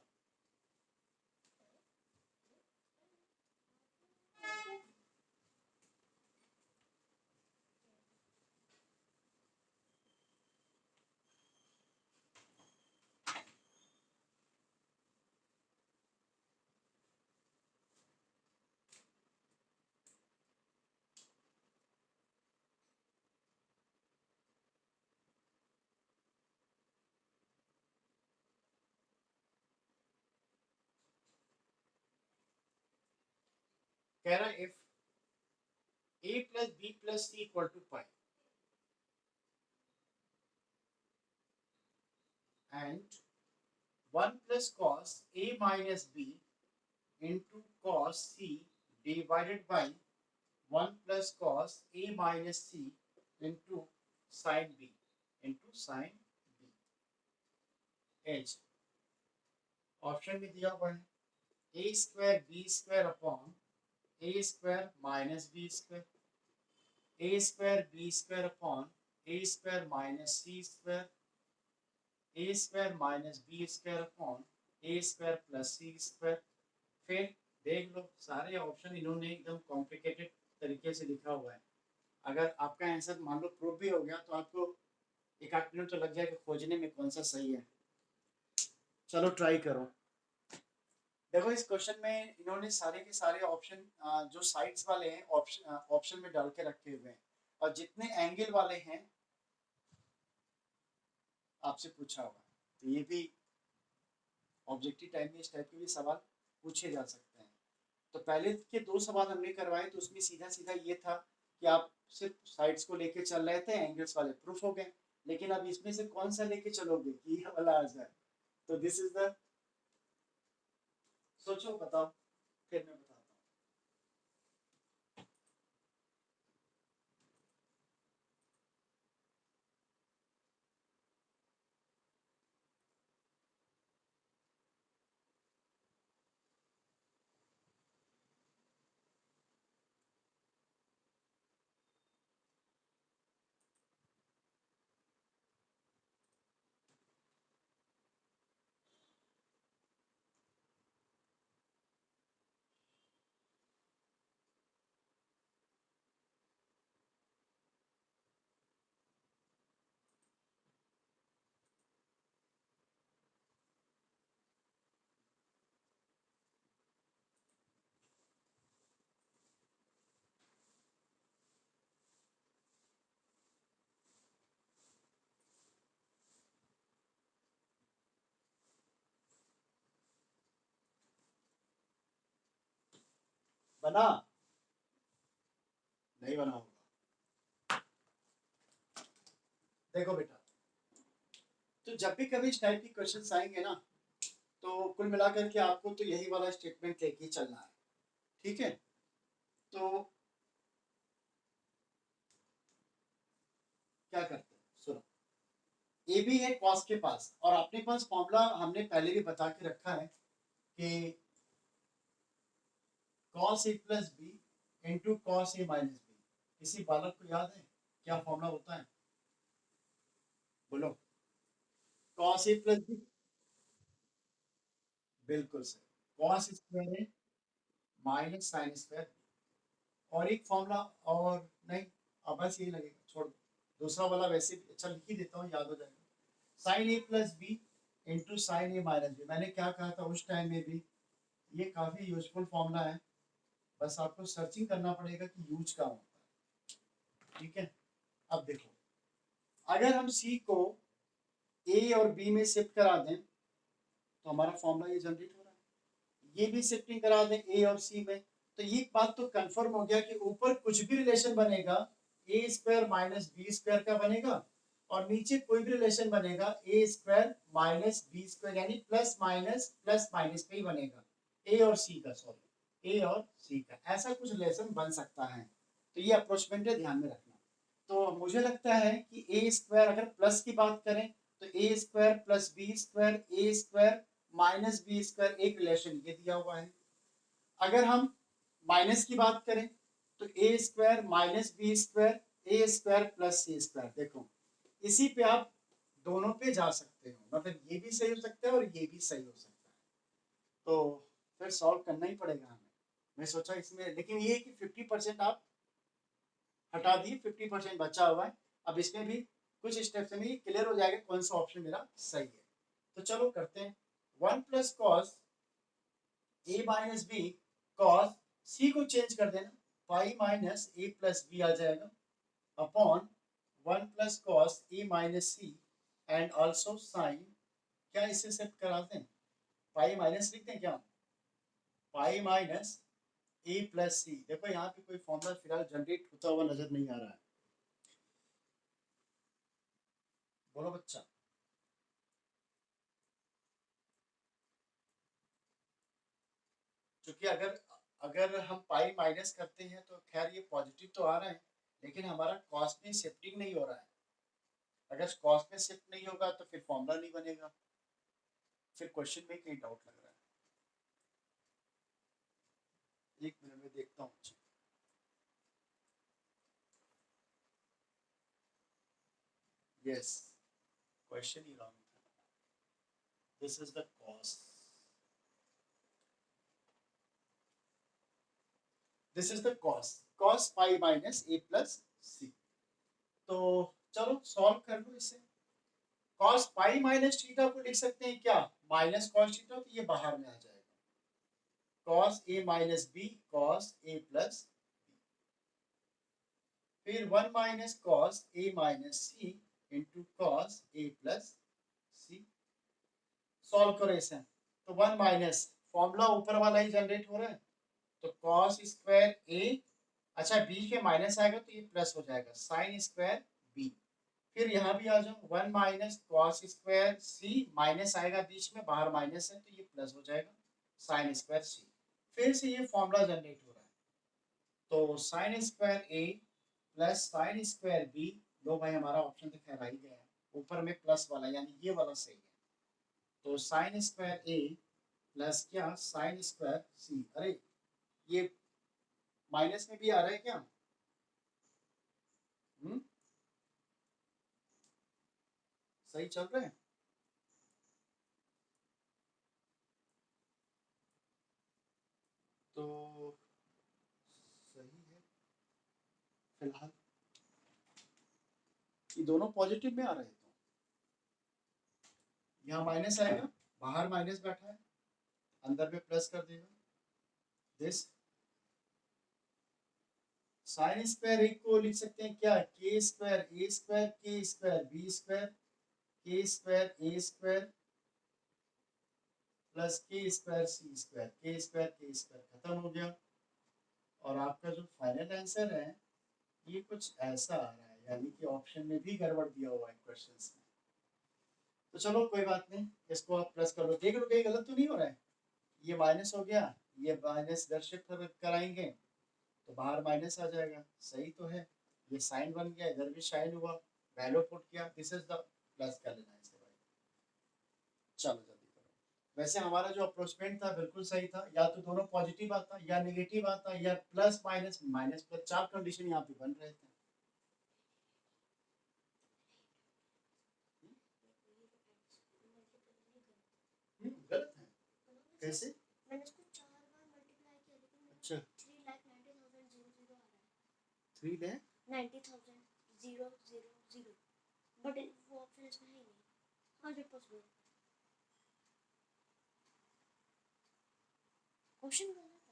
कह रहा है if a plus B plus C equal to pi and 1 plus cos a minus b into cos c divided by 1 plus cos a minus c into sin b into sin h option में दिया हुआ है a square b square upon a square minus b square, a square b square upon a square minus c square, a square minus b square upon a square plus c square. फिर देख लो सारे option इन्होंने एकदम complicated तरीके से लिखा हुआ है। अगर आपका आंसर मान लो प्रूव भी हो गया तो आपको एक आध मिनट तो लग जाएगा खोजने में कौन सा सही है। चलो ट्राई करो। देखो इस क्वेश्चन में इन्होंने सारे के सारे ऑप्शन जो साइड्स वाले हैं ऑप्शन में डाल के रखे हुए हैं और जितने एंगल वाले हैं आपसे पूछा हुआ है। तो ये भी ऑब्जेक्टिव टाइम में इस टाइप के भी सवाल पूछे जा सकते हैं। तो पहले के दो सवाल हमने करवाए तो उसमें सीधा सीधा ये था कि आप सिर्फ साइड्स को लेके चल रहे थे, एंगल्स वाले प्रूफ हो गए। लेकिन अब इसमें से कौन सा लेके चलोगे कि ये वाला आंसर। तो दिस इज द, सोचो बताओ फिर मैं बताता हूँ। बना नहीं बना होगा। देखो बेटा, तो जब भी कभी इस टाइप की क्वेश्चन आएंगे ना तो कुल मिलाकर के आपको तो यही वाला स्टेटमेंट लेके ही चलना है। ठीक है, तो क्या करते हैं सुनो। ए भी है कॉस के पास और अपने पास फॉर्मूला हमने पहले भी बता के रखा है कि cos A plus B into cos A minus B. किसी बालक को याद है क्या फॉर्मूला होता है? बोलो। कॉस ए प्लस बी, बिल्कुल सही। कॉस स्क्वायर है माइनस साइन स्क्वायर। और एक फॉर्मूला और नहीं, अब बस यही लगेगा, छोड़ दो। दूसरा वाला वैसे भी अच्छा लिख ही देता हूँ, याद हो जाएगा। Sign A plus B into sine A minus B. मैंने क्या कहा था उस टाइम में भी, ये काफी यूजफुल फॉर्मूला है। बस आपको सर्चिंग करना पड़ेगा कि यूज का होता है। ठीक है, अब देखो, अगर हम सी को ए और बी में शिफ्ट करा दें तो हमारा फॉर्मूला ये जनरेट हो रहा है। ये भी शिफ्टिंग करा दें ए और सी में तो ये बात तो कंफर्म हो गया कि ऊपर कुछ भी रिलेशन बनेगा ए स्क्वायर माइनस बी स्क्वायर का बनेगा और नीचे कोई भी रिलेशन बनेगा ए स्क्वायर माइनस बी स्क्वायर यानी प्लस माइनस पे ही बनेगा। ए और सी का, सॉरी, ए और सी का ऐसा कुछ रिलेशन बन सकता है। तो ये अप्रोचमेंट है, ध्यान में रखना। तो मुझे लगता है कि ए स्क्वायर अगर प्लस की बात करें तो ए square plus B square a square minus b square एक रिलेशन ये दिया हुआ है। अगर हम माइनस की बात करें तो ए square minus b square a square plus c square. देखो इसी पे आप दोनों पे जा सकते हो, मतलब ये भी सही हो सकता है और ये भी सही हो सकता है। तो फिर सॉल्व करना ही पड़ेगा हमें। मैं सोचा इसमें, लेकिन ये कि 50% आप हटा दिए, 50% बचा हुआ है। अब इसमें भी कुछ स्टेप्स में क्लियर हो जाएगा कौन सा ऑप्शन मेरा सही है। तो चलो करते हैं। 1 plus cos A minus B cos C को चेंज कर देना, पाई माइनस ए प्लस बी आ जाएगा upon 1 plus cos A minus C and also sine, क्या इसे सेट करा दें, पाई माइनस लिख दें क्या, पाई माइनस ए प्लस सी। देखो यहाँ पे कोई फॉर्मूला फिलहाल जनरेट होता हुआ नजर नहीं आ रहा है। बोलो बच्चा। क्योंकि अगर अगर हम पाई माइनस करते हैं तो खैर ये पॉजिटिव तो आ रहा है लेकिन हमारा कॉस में शिफ्टिंग नहीं हो रहा है। अगर कॉस में शिफ्ट नहीं होगा तो फिर फॉर्मूला नहीं बनेगा। फिर क्वेश्चन में कहीं डाउट लग रहा है। एक मिनट में देखता हूँ। यस, क्वेश्चन ही रॉन्ग था। This is the cos, this is the cos pi minus A plus c. तो चलो सॉल्व कर लो इसे। कॉस पाई माइनस थीटा को लिख सकते हैं क्या, माइनस कॉस थीटा, तो ये बाहर में आ जाएगा, cos A minus B cos A plus, फिर 1 minus cos A minus C into cos A plus C. Solve करो इसे, तो 1 माइनस फॉर्मूला ऊपर वाला ही जनरेट हो रहा है, तो कॉस स्क्वायर ए, अच्छा बी के माइनस आएगा तो ये प्लस हो जाएगा, साइन स्क्वायर बी। फिर यहाँ भी आ जाओ, 1 माइनस कॉस स्क्वायर सी, माइनस आएगा बीच में, बाहर माइनस है तो ये प्लस हो जाएगा, साइन स्क्वायर सी। फिर से ये फॉर्मूला जनरेट हो रहा है, तो साइन स्क्वायर ए प्लस साइन स्क्वायर बी, लो भाई हमारा ऑप्शन तो खैर आ ही गया है, ऊपर में प्लस वाला यानी ये वाला सही है, तो साइन स्क्वायर ए प्लस क्या साइन स्क्वायर सी। अरे ये माइनस में भी आ रहा है क्या, सही चल रहे हैं? तो सही है फिलहाल, ये दोनों पॉजिटिव में आ रहे हैं, तो यहाँ माइनस आएगा, बाहर माइनस बैठा है, अंदर में प्लस कर देगा, दिस साइन स्क्वायर एक को लिख सकते हैं क्या, के स्क्वायर ए स्क्वायर के स्क्वायर बी स्क्वायर के स्क्वायर ए स्क्वायर प्लस के स्क्वायर सी स्क्वायर, के स्क्वायर खत्म हो गया, और आपका जो फाइनल आंसर है ये कुछ ऐसा आ रहा है, यानी कि ऑप्शन में भी गड़बड़ दिया हुआ है क्वेश्चंस में। तो चलो कोई बात नहीं, इसको आप प्लस कर लो, देख लो कहीं गलत तो नहीं हो रहा है, ये माइनस हो गया, ये माइनस इधर शिफ्ट कराएंगे तो बाहर माइनस आ जाएगा, सही तो है, ये साइन बन गया, इधर भी साइन हुआ, वैल्यू पुट किया, दिस इज द प्लस कर लेना इसे भाई। चलो जल्दी करो, वैसे हमारा जो अप्रोचमेंट था बिल्कुल सही था, या तो दोनों पॉजिटिव आता या नेगेटिव आता या प्लस माइनस माइनस प्लस, चार कंडीशन यहाँ पे बन रहे थे। गलत है कैसे, मैंने इसको 4 बार मल्टीप्लाई किया लेकिन अच्छा 3,90,000 आ रहा है, 3,90,000 बट वो ऑप्शन इसमें है ही नहीं, how is it possible, question गलत है।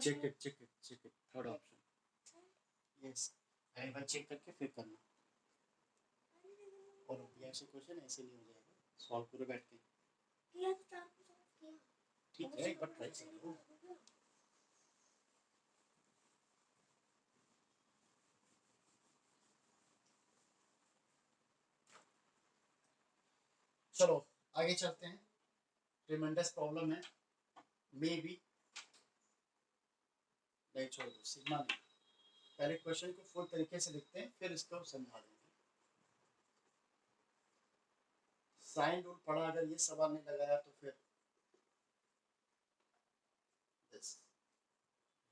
Check it third option, yes एक बार चेक करके फिर करना, और ऐसे क्वेश्चन ऐसे नहीं हो जाएगा, सॉल्व करो बैठ के, किया तो 4 को सॉल्व किया, ठीक है एक बार ट्राई करो। चलो आगे चलते हैं, ट्रिमेंडस प्रॉब्लम है, मे बी नहीं छोड़ दो, सिग्मा नहीं, पहले क्वेश्चन को फुल तरीके से लिखते हैं फिर इसको समझा देंगे। साइन रूल पढ़ा, अगर ये सवाल नहीं लगाया तो फिर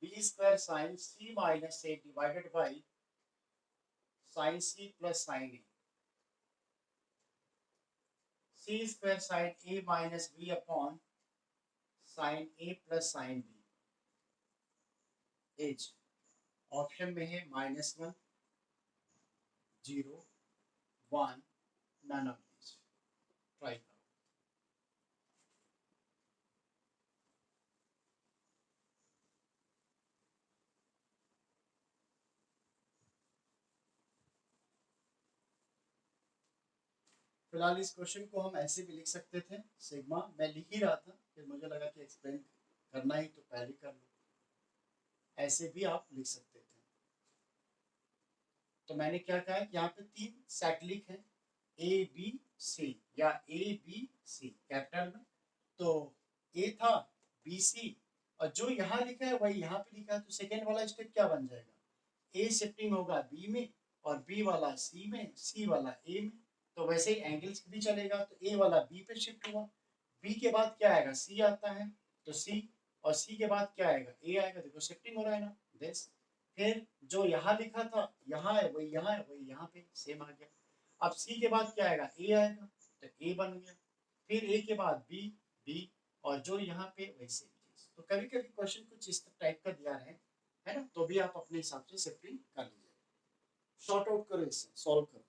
B square sine C minus A divided by sine C plus sine A, C square sine A minus B upon sine A plus sine B, as option में है -1 0 1 नन ऑफ दिस, ट्राई करो। फिलहाल इस question को हम ऐसे भी लिख सकते थे, सिग्मा मैं लिख ही रहा था फिर मुझे लगा कि एक्सप्लेन करना ही तो पहले कर लो, ऐसे भी आप लिख सकते थे। तो मैंने क्या कहा है कि यहाँ पे 3 साइक्लिक है, ए बी सी या ए बी सी कैपिटल में, तो ए था बी सी, और जो यहाँ लिखा है वही यहाँ पे लिखा है, तो सेकेंड वाला स्टेप क्या बन जाएगा, ए शिफ्टिंग होगा बी में और बी वाला सी में, सी वाला ए में, तो वैसे ही एंगल्स भी चलेगा, तो ए वाला बी पे शिफ्ट हुआ, बी के बाद क्या आएगा, सी आता है, तो सी, और सी के बाद क्या आएगा, ए आएगा, देखो शिफ्टिंग हो रहा है ना दिस। फिर जो यहाँ लिखा था यहाँ है वही यहाँ है वही यहाँ पे सेम आ गया। अब सी के बाद क्या आएगा, ए आएगा, तो ए बन गया। फिर ए के बाद बी, बी, और जो यहाँ पे वैसे चीज। तो कभी कभी क्वेश्चन कुछ इस टाइप का दिया है ना, तो भी आप अपने हिसाब से शिफ्टिंग कर लीजिए, शॉर्ट आउट करो, इससे सॉल्व करो।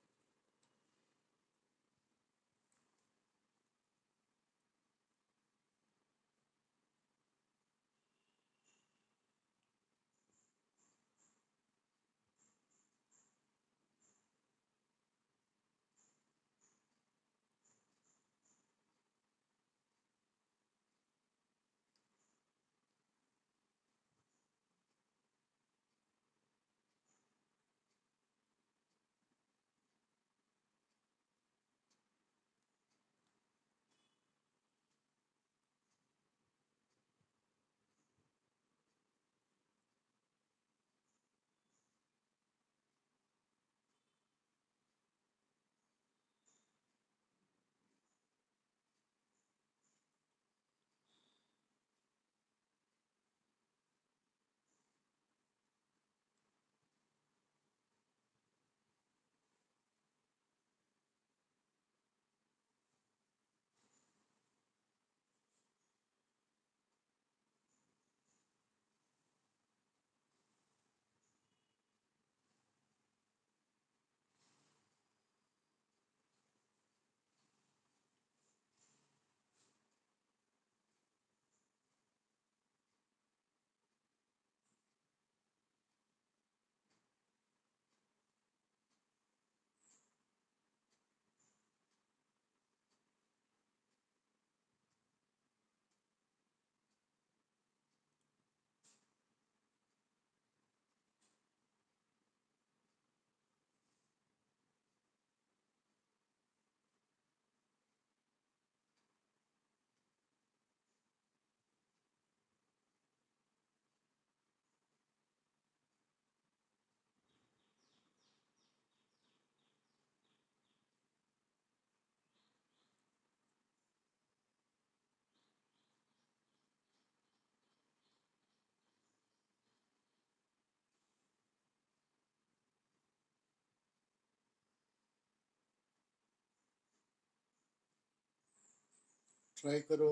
ट्राई करो,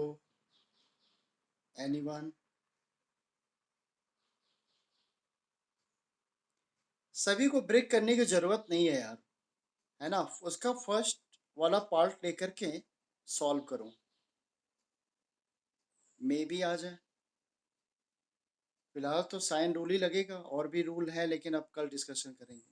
एनीवन। सभी को ब्रेक करने की जरूरत नहीं है यार, है ना, उसका फर्स्ट वाला पार्ट लेकर के सॉल्व करो, मे भी आ जाए। फिलहाल तो साइन रूल ही लगेगा, और भी रूल है लेकिन अब कल डिस्कशन करेंगे।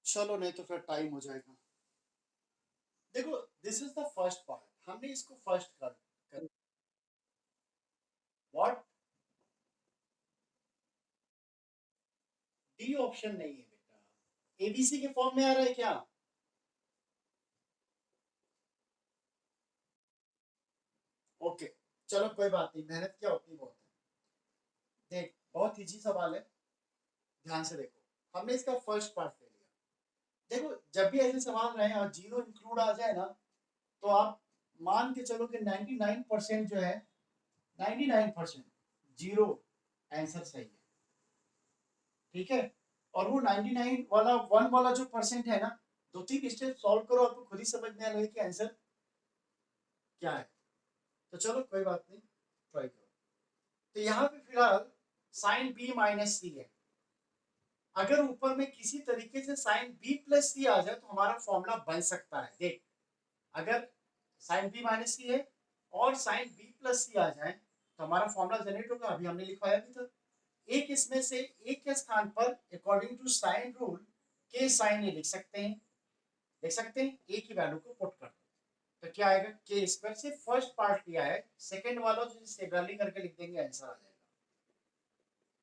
चलो, नहीं तो फिर टाइम हो जाएगा। देखो, this is the first part, हमने इसको फर्स्ट कर व्हाट, डी ऑप्शन नहीं है बेटा, एबीसी के फॉर्म में आ रहा है क्या? ओके, चलो कोई बात नहीं, मेहनत क्या होती बहुत है। देख, बहुत इजी सवाल है, ध्यान से देखो। हमने इसका फर्स्ट पार्ट ले लिया, देखो जब भी ऐसे सवाल रहे और जीरो इंक्लूड आ जाए ना, तो आप मान के चलो कि 99% जो है, 99% जीरो आंसर सही है, ठीक है। और वो 99 वाला 1 वाला जो परसेंट है ना, 2-3 स्टेप सॉल्व करो, आपको खुद ही समझ में आएगा कि आंसर क्या है। तो चलो कोई बात नहीं, ट्राई करो। तो यहाँ पे फिलहाल साइन बी माइनस सी है। अगर ऊपर में किसी तरीके से साइन बी प्लस सी आ जाए तो हमारा फॉर्मूला बन सकता है। देख, अगर साइन बी माइनस सी है और साइन बी प्लस सी आ जाए तो हमारा फॉर्मूला जनरेट होगा, अभी हमने लिखवाया भी था। एक इसमें से एक के स्थान पर अकॉर्डिंग टू साइन रूल के साइन ए लिख सकते हैं, देख सकते हैं ए की वैल्यू को पुट कर दो तो क्या आएगा, के स्क्वायर से फर्स्ट पार्ट लिया है, सेकंड वाला जो सेपरेटली करके लिख देंगे आंसर आ जाएगा।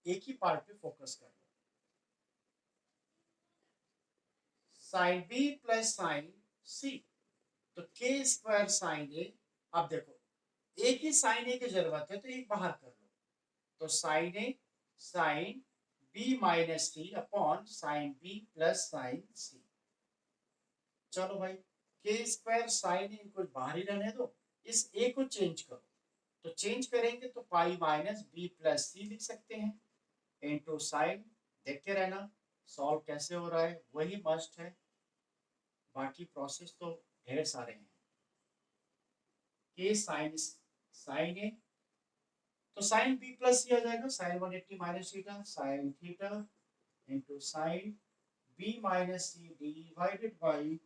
एक ही पार्ट पे फोकस कर लो। Sine B plus sine c, तो के स्क्वायर साइन ए। अब देखो एक ही साइन ए की जरूरत है तो एक बाहर कर लो, तो sine a sine b minus c upon sine B plus sine c. चलो भाई, के स्क्वायर साइन ए को बाहर ही रहने दो, इस ए को चेंज करो, तो चेंज करेंगे तो पाई माइनस बी प्लस सी लिख सकते हैं इनटू साइन। देखते रहना सॉल्व कैसे हो रहा है, वही मस्ट है, बाकी प्रोसेस तो ढेर सारे हैं। के साइन साइन ए, तो साइन बी प्लस सी आ जाएगा, sine 180 minus theta sine theta into sine b minus c divided by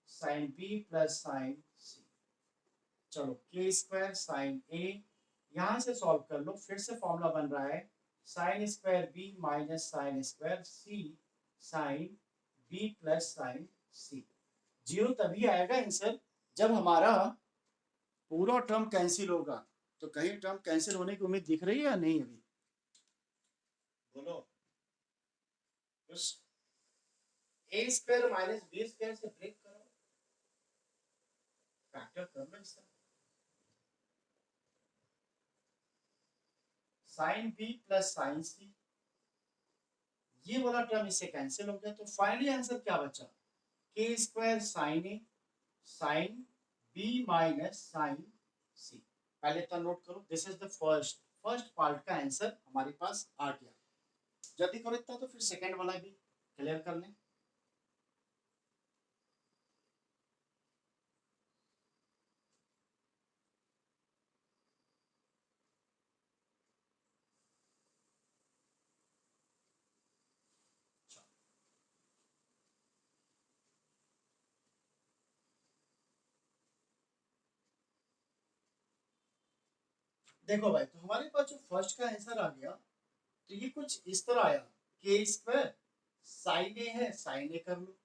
sine B plus sine c. चलो के स्क्वायर साइन ए यहाँ से सॉल्व कर लो, फिर से फॉर्मूला बन रहा है sine square b minus sine square c sine B plus sine c. Zero तभी आएगा आंसर जब हमारा पूरा टर्म कैंसिल होगा। तो कहीं टर्म कैंसिल होने की उम्मीद दिख रही है या नहीं अभी, बोलो बस। ए स्क्वायर माइनस बी स्क्वायर से ब्रेक करो, फैक्टर कर लो इसका, साइन बी प्लस साइन सी, ये वाला टर्म इससे कैंसिल हो गया, तो फाइनली आंसर क्या बचा, के square sine a sine b minus sine सी। पहले तो नोट करो, this is the first first part का आंसर हमारे पास आ गया। जल्दी करो इतना, तो फिर सेकंड वाला भी क्लियर कर लें। देखो भाई, तो हमारे पास जो फर्स्ट का आंसर आ गया, तो ये कुछ इस तरह आया, के स्क्वायर साइन ए है, साइन ए कर लो,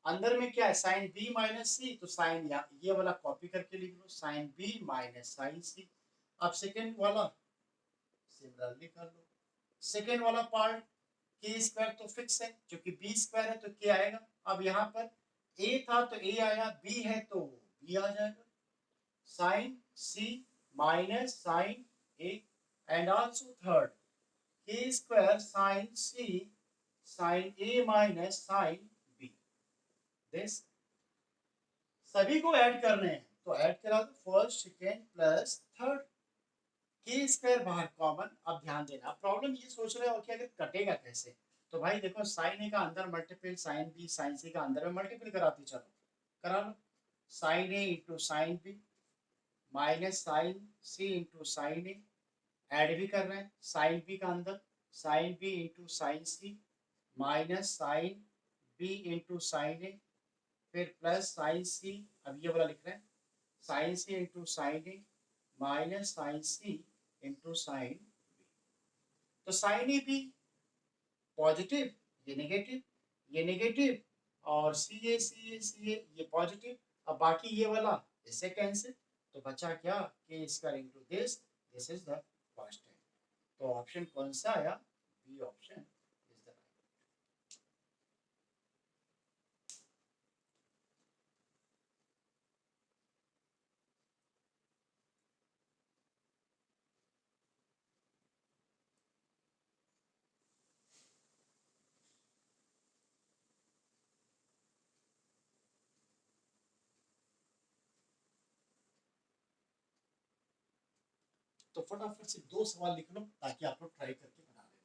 अंदर में क्या है साइन बी माइनस सी, तो साइन ये वाला कॉपी करके लिख लो, sign b minus sine c. अब सेकेंड वाला सिमिलरली कर लो, सेकेंड वाला पार्ट के स्क्वायर तो फिक्स है, क्योंकि बी स्क्वायर है तो के आएगा। अब यहाँ पर ए था तो ए आया, बी है तो बी आ जाएगा, sine C minus sine a, and also third k square sine c sine A minus sine b. This सभी को ऐड करने हैं, तो ऐड करा दो, first second plus third, k square बाहर कॉमन। अब ध्यान देना, प्रॉब्लम ये सोच रहे हो कि अगर कटेगा कैसे, तो भाई देखो साइन ए का अंदर multiple sine b sine c का अंदर में मल्टीपल कराती चलो, करा लो, sine a into sine b minus sine c into sine a, add भी कर रहे हैं साइन बी का अंदर, sine b into sine C minus sine b into sine a, फिर प्लस साइन सी, अब ये वाला लिख रहे हैं साइन सी इंटू साइन ए minus sine c into sine B. तो साइन ए भी पॉजिटिव, ये नेगेटिव, ये नेगेटिव, और सी ए ये पॉजिटिव। अब बाकी ये वाला इससे कैंसिल, तो बचा क्या, के square into this is the first time. तो ऑप्शन कौन सा आया, बी ऑप्शन इज द। तो फटाफट से 2 सवाल लिख लो ताकि आप लोग ट्राई करके बना लेना।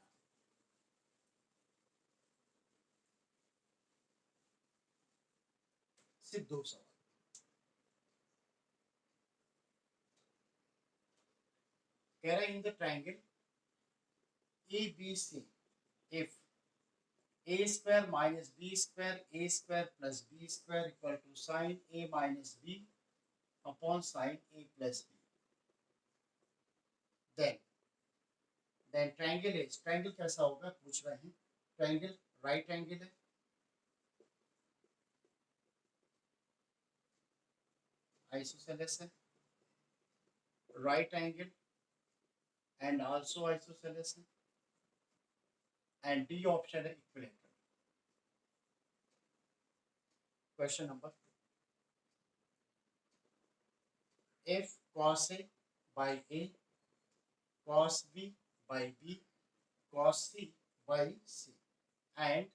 सिर्फ 2 सवाल। कह रहा है in the triangle ABC if a square minus b square a square plus b square equal to sin a minus b upon sin a plus b, then triangle is, triangle कैसा होगा पूछ रहे हैं। ट्रायंगल राइट एंगल है, isosceles है, right angle and also isosceles है, and D option है equilateral. Question number 2, if cos A by A, cos B by B, cos C by C and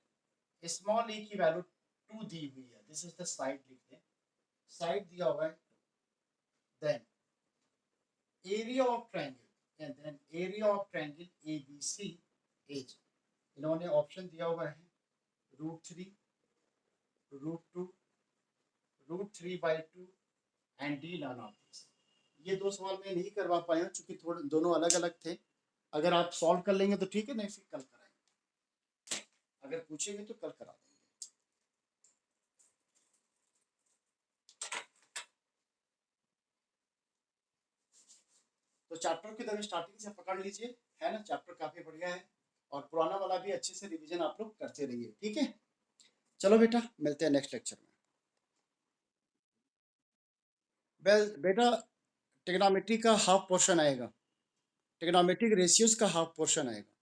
small a की value 2 दी हुई है, this is the side लिख दें, side दिया हुआ है, then area of triangle and then area of triangle ABC as, इन्होंने option दिया हुआ है √3, √2, √3/2 and D none of this. ये 2 सवाल मैं नहीं करवा पाया क्योंकि थोड़े दोनों अलग अलग थे। अगर आप सॉल्व कर लेंगे तो ठीक है, नहीं फिर कल कराएंगे, अगर पूछेंगे तो कल करा देंगे। तो चैप्टर की तरह स्टार्टिंग से पकड़ लीजिए, है ना, चैप्टर काफी बढ़िया है और पुराना वाला भी अच्छे से रिवीजन आप लोग करते रहिए, ठीक है। चलो बेटा, मिलते हैं नेक्स्ट लेक्चर में। बेटा ट्रिग्नोमेट्री का हाफ पोर्शन आएगा, ट्रिग्नोमेट्रिक रेशियोज का हाफ पोर्शन आएगा।